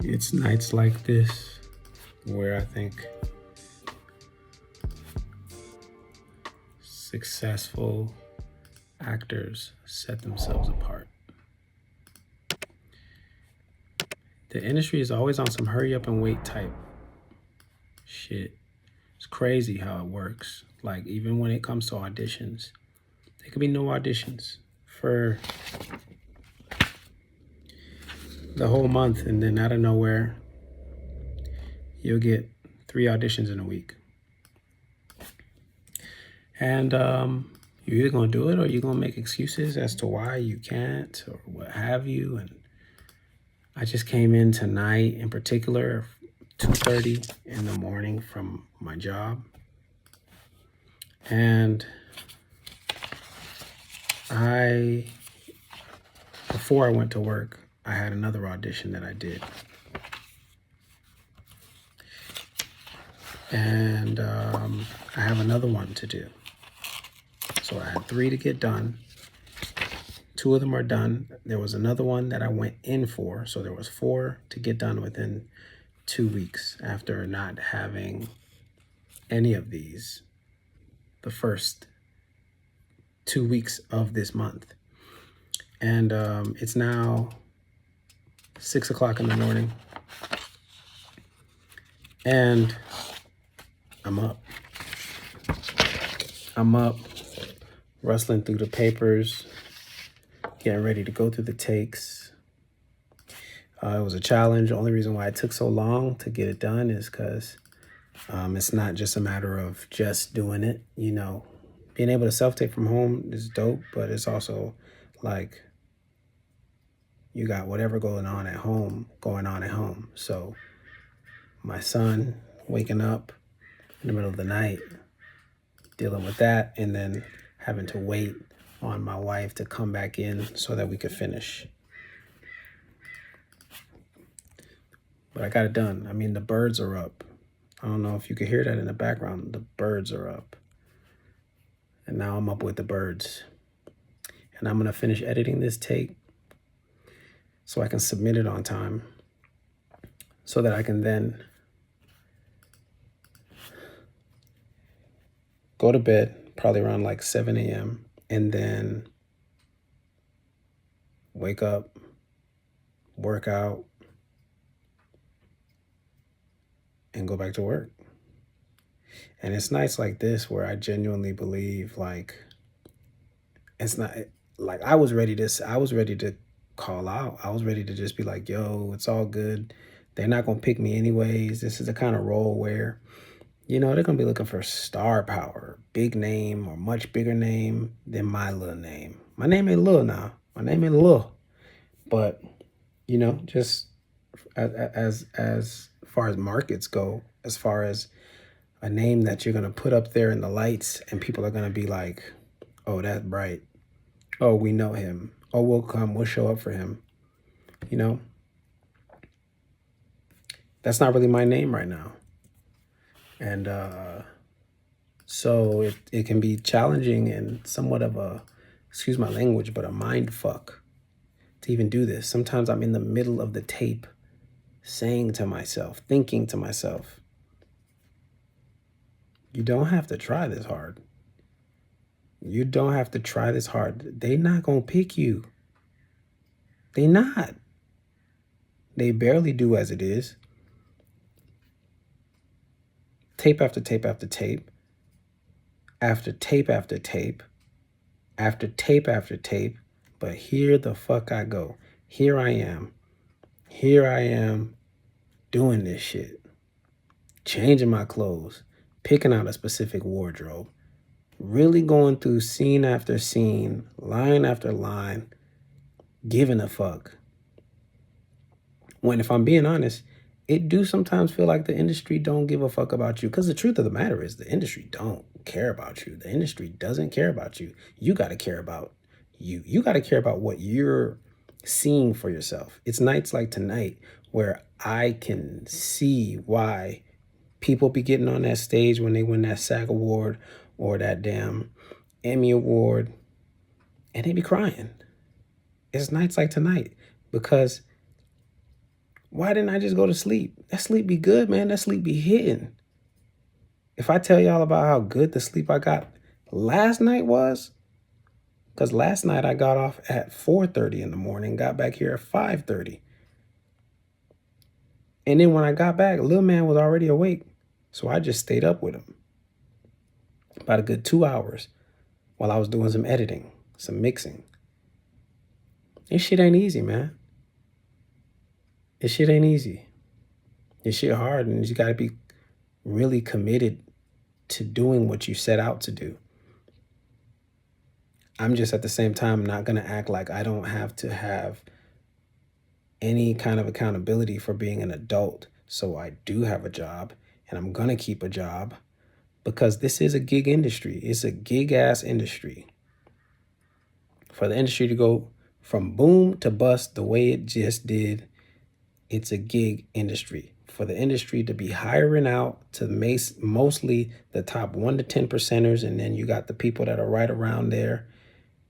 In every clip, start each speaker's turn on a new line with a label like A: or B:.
A: It's nights like this where I think successful actors set themselves apart. The industry is always on some hurry up and wait type shit. It's crazy how it works. Like, even when it comes to auditions, there could be no auditions for the whole month, and then out of nowhere, you'll get 3 auditions in a week. And you're either going to do it or you're going to make excuses as to why you can't or what have you. And I just came in tonight in particular, 2:30 in the morning from my job. And before I went to work, I had another audition that I did. And I have another one to do. So I had 3 to get done. 2 of them are done. There was another one that I went in for. So there was 4 to get done within 2 weeks after not having any of these the first 2 weeks of this month. And it's now 6 o'clock in the morning. And I'm up, rustling through the papers, getting ready to go through the takes. It was a challenge. The only reason why it took so long to get it done is because it's not just a matter of just doing it. You know, being able to self-tape from home is dope, but it's also like you got whatever going on at home. So my son waking up in the middle of the night, dealing with that, and then having to wait on my wife to come back in so that we could finish. But I got it done. I mean, the birds are up. I don't know if you could hear that in the background. The birds are up. And now I'm up with the birds. And I'm going to finish editing this take so I can submit it on time so that I can then go to bed, probably around like 7 a.m., and then wake up, work out, and go back to work. And it's nights like this where I genuinely believe, like, it's not like I was ready to call out. I was ready to just be like, yo, it's all good. They're not going to pick me anyways. This is the kind of role where, you know, they're going to be looking for star power, big name or much bigger name than my little name. My name ain't Lil now. My name ain't Lil. But, you know, just as far as markets go, as far as a name that you're going to put up there in the lights and people are going to be like, oh, that's bright. Oh, we know him. Oh, we'll show up for him. You know, that's not really my name right now. And so it can be challenging and somewhat of a, excuse my language, but a mind fuck to even do this. Sometimes I'm in the middle of the tape saying to myself, thinking to myself, you don't have to try this hard. You don't have to try this hard. They not going to pick you. They not. They barely do as it is. Tape after tape after tape. After tape after tape. After tape after tape. But here the fuck I go. Here I am. Here I am doing this shit. Changing my clothes. Picking out a specific wardrobe. Really going through scene after scene, line after line, giving a fuck. When, if I'm being honest, it do sometimes feel like the industry don't give a fuck about you. Because the truth of the matter is the industry don't care about you. The industry doesn't care about you. You got to care about you. You got to care about what you're seeing for yourself. It's nights like tonight where I can see why people be getting on that stage when they win that SAG award or that damn Emmy award, and they be crying. It's nights like tonight because Why didn't I just go to sleep? That sleep be good, man. That sleep be hitting. If I tell y'all about how good the sleep I got last night was, because last night I got off at 4:30 in the morning, got back here at 5:30. And then when I got back, little man was already awake. So I just stayed up with him about a good 2 hours while I was doing some editing, some mixing. This shit ain't easy, man. This shit ain't easy. This shit hard, and you gotta be really committed to doing what you set out to do. I'm just at the same time not gonna act like I don't have to have any kind of accountability for being an adult. So I do have a job, and I'm gonna keep a job because this is a gig industry. It's a gig ass industry. For the industry to go from boom to bust the way it just did, it's a gig industry. For the industry to be hiring out to mostly the top 1 to 10 percenters, and then you got the people that are right around there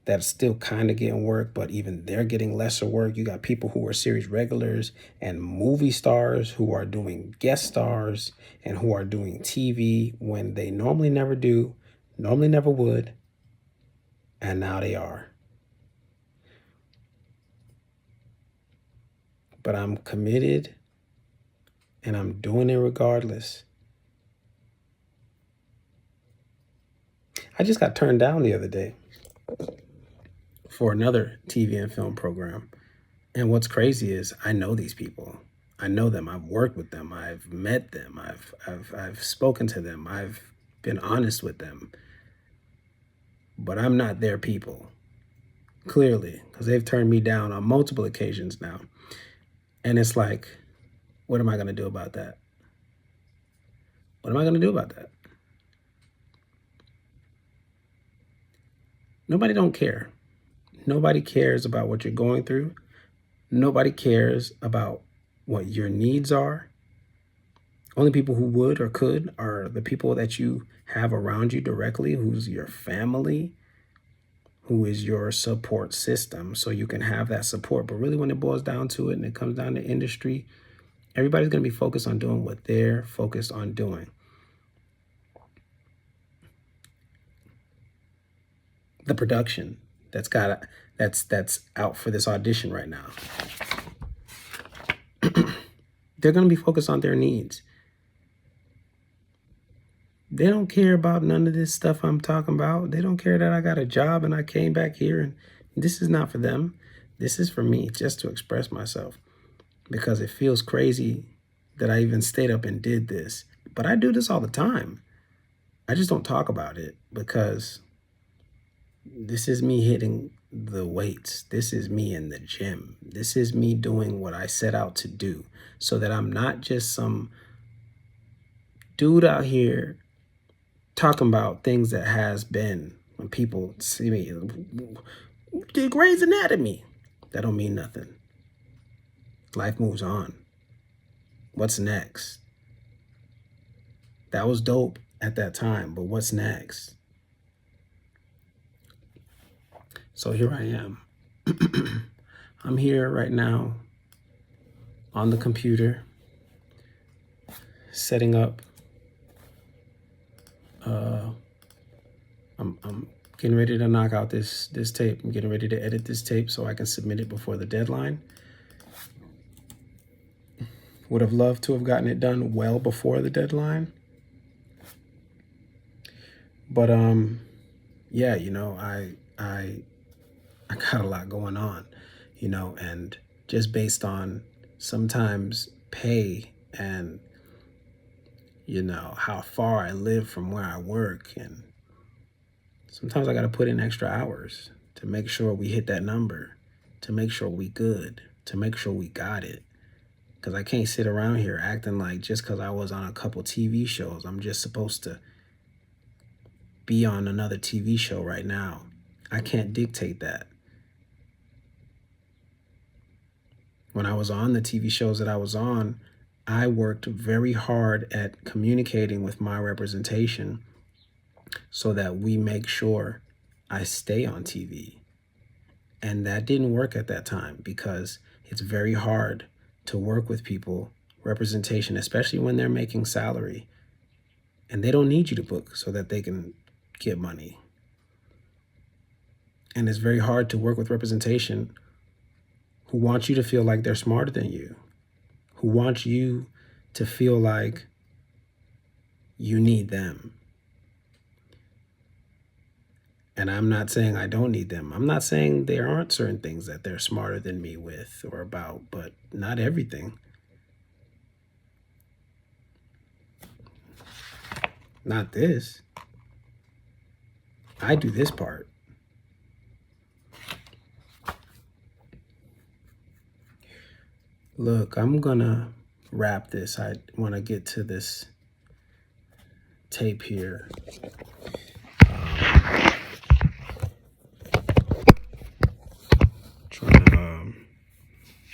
A: that's still kind of getting work, but even they're getting lesser work. You got people who are series regulars and movie stars who are doing guest stars and who are doing TV when they normally never do, normally never would, and now they are. But I'm committed and I'm doing it regardless. I just got turned down the other day for another TV and film program. And what's crazy is I know these people. I know them. I've worked with them. I've met them. I've spoken to them. I've been honest with them. But I'm not their people, clearly, because they've turned me down on multiple occasions now. And it's like, what am I going to do about that? What am I going to do about that? Nobody don't care. Nobody cares about what you're going through. Nobody cares about what your needs are. Only people who would or could are the people that you have around you directly, who's your family, who is your support system, so you can have that support. But really when it boils down to it and it comes down to industry, everybody's going to be focused on doing what they're focused on doing. The production that's out for this audition right now, they're going to be focused on their needs. They don't care about none of this stuff I'm talking about. They don't care that I got a job and I came back here, and this is not for them. This is for me, just to express myself, because it feels crazy that I even stayed up and did this. But I do this all the time. I just don't talk about it because this is me hitting the weights. This is me in the gym. This is me doing what I set out to do, so that I'm not just some dude out here talking about things that has been. When people see me, did Grey's Anatomy, that don't mean nothing. Life moves on. What's next? That was dope at that time, but what's next? So here I am. I'm here right now on the computer, setting up. I'm getting ready to knock out this tape. I'm getting ready to edit this tape so I can submit it before the deadline. Would have loved to have gotten it done well before the deadline. But yeah, you know, I got a lot going on, you know, and just based on sometimes pay and, you know, how far I live from where I work, and sometimes I got to put in extra hours to make sure we hit that number, to make sure we good, to make sure we got it. Because I can't sit around here acting like just because I was on a couple TV shows, I'm just supposed to be on another TV show right now. I can't dictate that. When I was on the TV shows that I was on, I worked very hard at communicating with my representation so that we make sure I stay on TV. And that didn't work at that time because it's very hard to work with people, representation, especially when they're making salary and they don't need you to book so that they can get money. And it's very hard to work with representation who wants you to feel like they're smarter than you, who wants you to feel like you need them. And I'm not saying I don't need them. I'm not saying there aren't certain things that they're smarter than me with or about, but not everything. Not this. I do this part. Look, I'm gonna wrap this. I want to get to this tape here. Trying to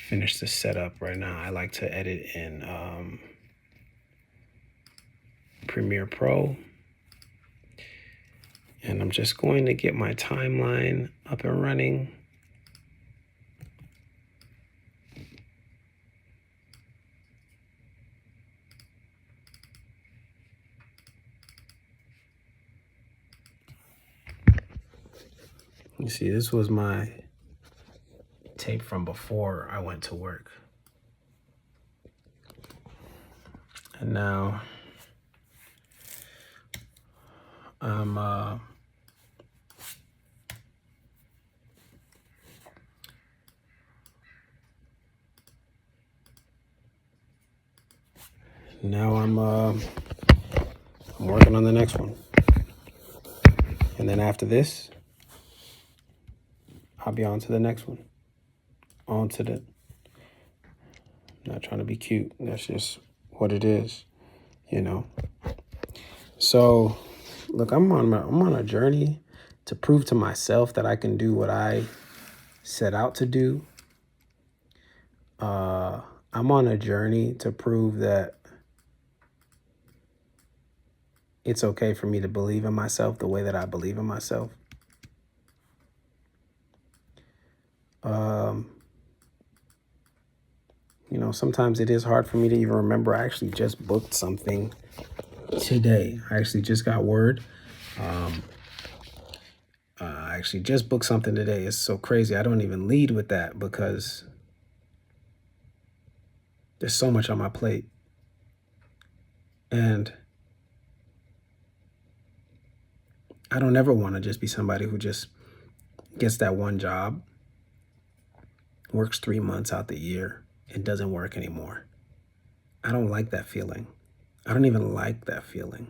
A: finish the setup right now. I like to edit in Premiere Pro. And I'm just going to get my timeline up and running. You see, this was my tape from before I went to work. And now I'm I'm working on the next one. And then after this, I'll be on to the next one. On to the, I'm not trying to be cute. That's just what it is, you know? So look, I'm on a journey to prove to myself that I can do what I set out to do. I'm on a journey to prove that it's okay for me to believe in myself the way that I believe in myself. You know, sometimes it is hard for me to even remember. I actually just booked something today. I actually just got word. I actually just booked something today. It's so crazy. I don't even lead with that because there's so much on my plate. And I don't ever want to just be somebody who just gets that one job, works 3 months out the year, and doesn't work anymore. I don't like that feeling. I don't even like that feeling.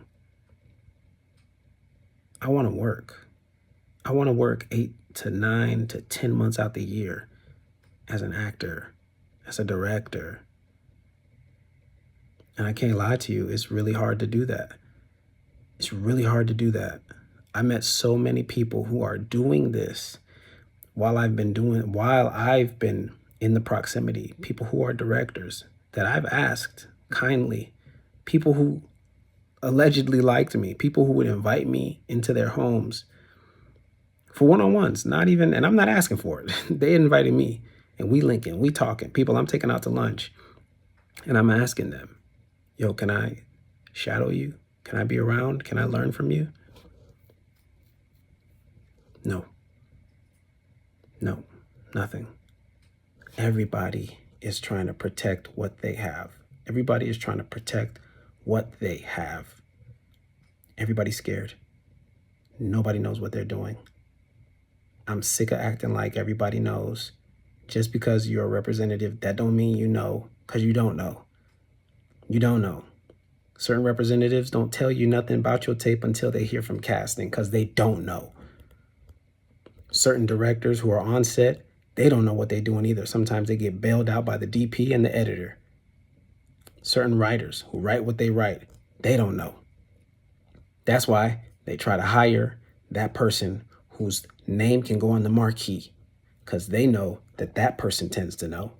A: I want to work. I want to work 8 to 9 to 10 months out the year as an actor, as a director. And I can't lie to you, it's really hard to do that. It's really hard to do that. I met so many people who are doing this while I've been in the proximity, people who are directors that I've asked kindly, people who allegedly liked me, people who would invite me into their homes for one-on-ones, not even, and I'm not asking for it. They invited me and we linking, we talking, people I'm taking out to lunch, and I'm asking them, yo, can I shadow you? Can I be around? Can I learn from you? No, nothing. Everybody is trying to protect what they have. Everybody is trying to protect what they have. Everybody's scared. Nobody knows what they're doing. I'm sick of acting like everybody knows. Just because you're a representative, that don't mean you know, because you don't know. You don't know. Certain representatives don't tell you nothing about your tape until they hear from casting, because they don't know. Certain directors who are on set, they don't know what they're doing either. Sometimes they get bailed out by the DP and the editor. Certain writers who write what they write, they don't know. That's why they try to hire that person whose name can go on the marquee, because they know that that person tends to know.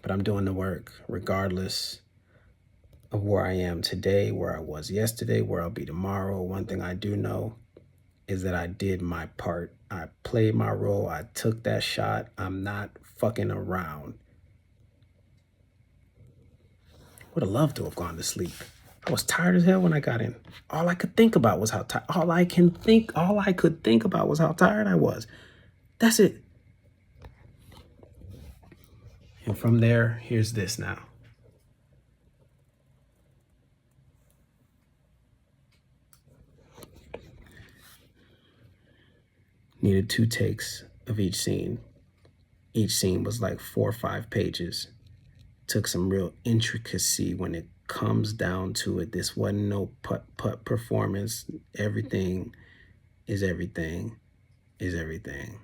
A: But I'm doing the work regardless of where I am today, where I was yesterday, where I'll be tomorrow. One thing I do know is that I did my part. I played my role. I took that shot. I'm not fucking around. Would have loved to have gone to sleep. I was tired as hell when I got in. All I could think about was how tired. All I could think about was how tired I was. That's it. And from there, here's this now. Needed 2 takes of each scene. Each scene was like 4 or 5 pages. Took some real intricacy when it comes down to it. This wasn't no putt performance. Everything is everything is everything.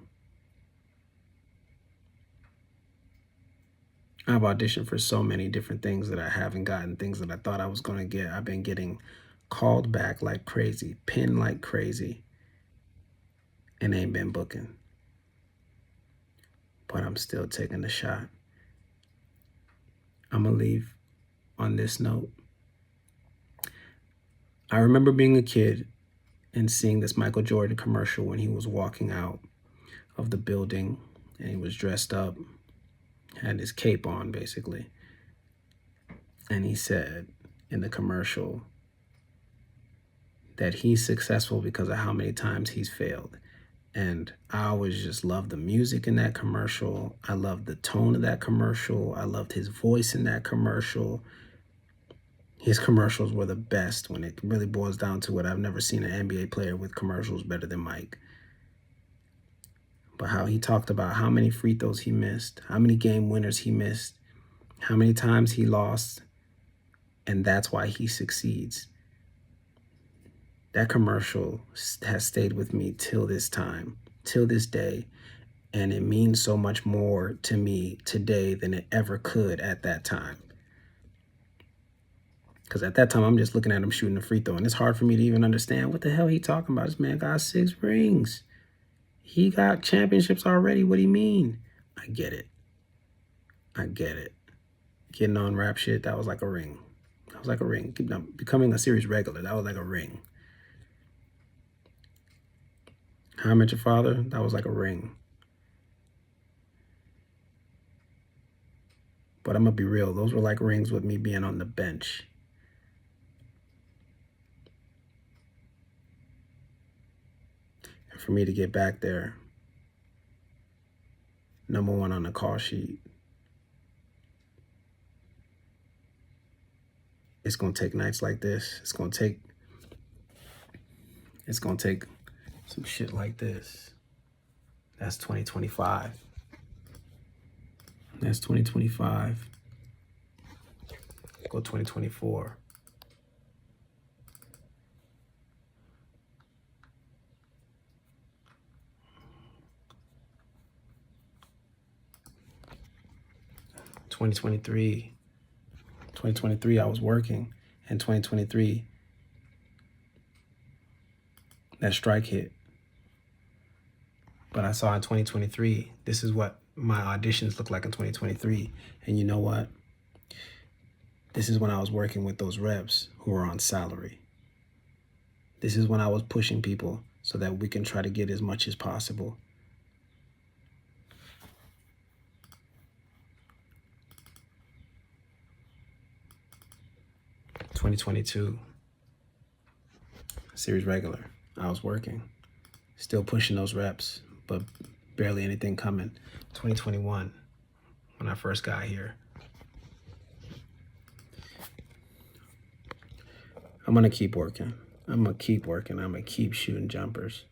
A: I've auditioned for so many different things that I haven't gotten, things that I thought I was going to get. I've been getting called back like crazy, pinned like crazy, and ain't been booking. But I'm still taking the shot. I'm going to leave on this note. I remember being a kid and seeing this Michael Jordan commercial when he was walking out of the building and he was dressed up, had his cape on basically. And he said in the commercial that he's successful because of how many times he's failed. And I always just loved the music in that commercial. I loved the tone of that commercial. I loved his voice in that commercial. His commercials were the best when it really boils down to it. I've never seen an NBA player with commercials better than Mike. But how he talked about how many free throws he missed, how many game winners he missed, how many times he lost, and that's why he succeeds. That commercial has stayed with me till this time, till this day, and it means so much more to me today than it ever could at that time. Because at that time, I'm just looking at him shooting a free throw, and it's hard for me to even understand what the hell he talking about. This man got 6 rings. He got championships already. What do you mean? I get it. I get it. Getting on rap shit, that was like a ring. That was like a ring. Becoming a series regular, that was like a ring. How I Met Your Father, that was like a ring. But I'm going to be real. Those were like rings with me being on the bench. And for me to get back there, #1 on the call sheet, it's going to take nights like this. It's going to take some shit like this. That's 2025. That's 2025. Go 2024. (2023) I was working. In 2023, that strike hit. But I saw in 2023, this is what my auditions look like in 2023. And you know what? This is when I was working with those reps who were on salary. This is when I was pushing people so that we can try to get as much as possible. (2022) series regular. I was working, still pushing those reps, but barely anything coming. 2021, when I first got here. I'm gonna keep working. I'm gonna keep shooting jumpers.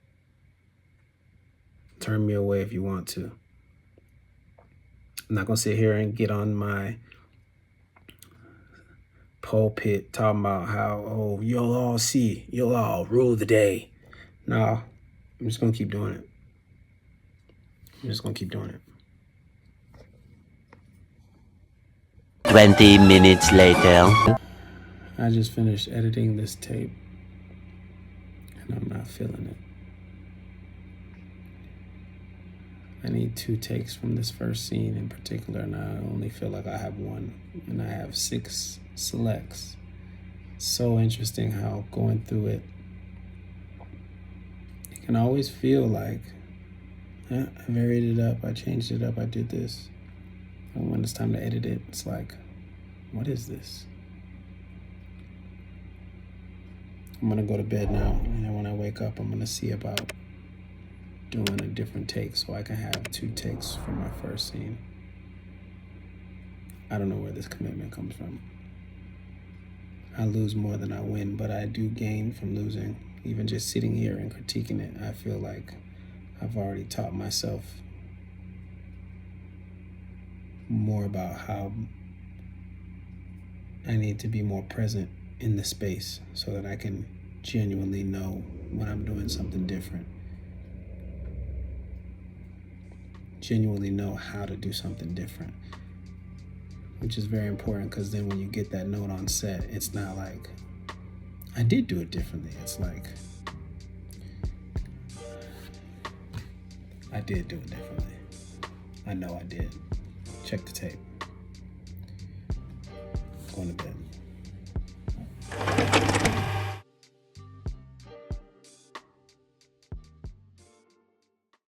A: Turn me away if you want to. I'm not gonna sit here and get on my pulpit talking about how, oh, you'll all rule the day. No, I'm just gonna keep doing it. I'm just gonna keep doing it.
B: 20 minutes later.
A: I just finished editing this tape and I'm not feeling it. I need 2 takes from this first scene in particular, and I only feel like I have 1, and I have 6 selects. So interesting how going through it can always feel like, I varied it up, I changed it up, I did this. And when it's time to edit it, it's like, what is this? I'm gonna go to bed now, and when I wake up, I'm gonna see about doing a different take so I can have 2 takes for my first scene. I don't know where this commitment comes from. I lose more than I win, but I do gain from losing. Even just sitting here and critiquing it, I feel like I've already taught myself more about how I need to be more present in the space so that I can genuinely know when I'm doing something different. Genuinely know how to do something different, which is very important, because then when you get that note on set, it's not like, I did do it differently. It's like, I did do it differently. I know I did. Check the tape. Going to bed.